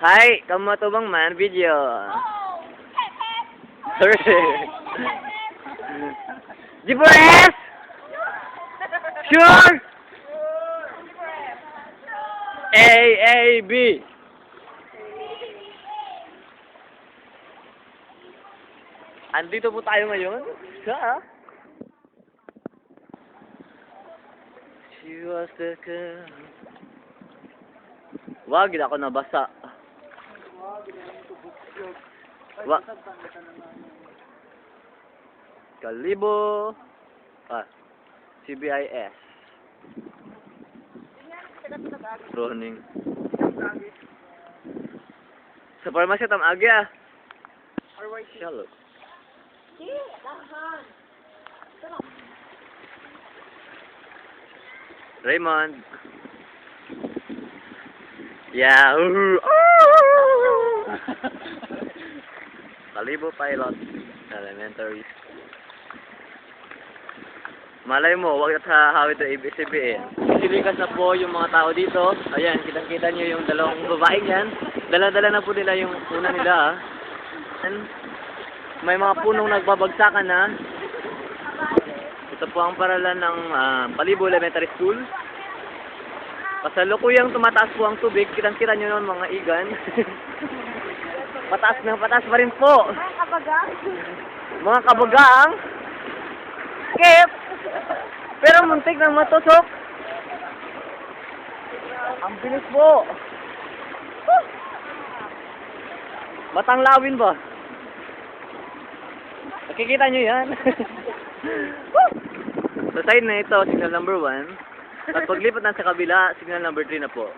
Hi, kamu to bang man video? Sorry. G4S? Sure? A, B. Andito po tayo ngayon sa She was the girl. Wag, hindi ako nabasa. Kalibo. CBIS. Running. Sa parmasya tam agya. Shallow. Raymond. Yahoo! Kalibo Pilot Elementary. Malay mo, wag sa hawid na ABCBN. Silikas na po yung mga tao dito. Ayan, kitang-kita nyo yung dalawang babaeng yan. Dala-dala na po nila yung una nila. May mga punong nagbabagsakan na. Ito po ang paralan ng Kalibo Elementary School. Kasalukuyang tumataas po ang tubig. Kitang-kita nyo nun mga igan. Pataas na pataas pa rin po. Mga kabagang. Mga kabagang. Skip! Pero muntik na matusok. Ang bilis po. Matanglawin ba? Nakikita nyo yan? Sa side na ito, signal number 1. At paglipat na sa kabila, signal number 3 na po.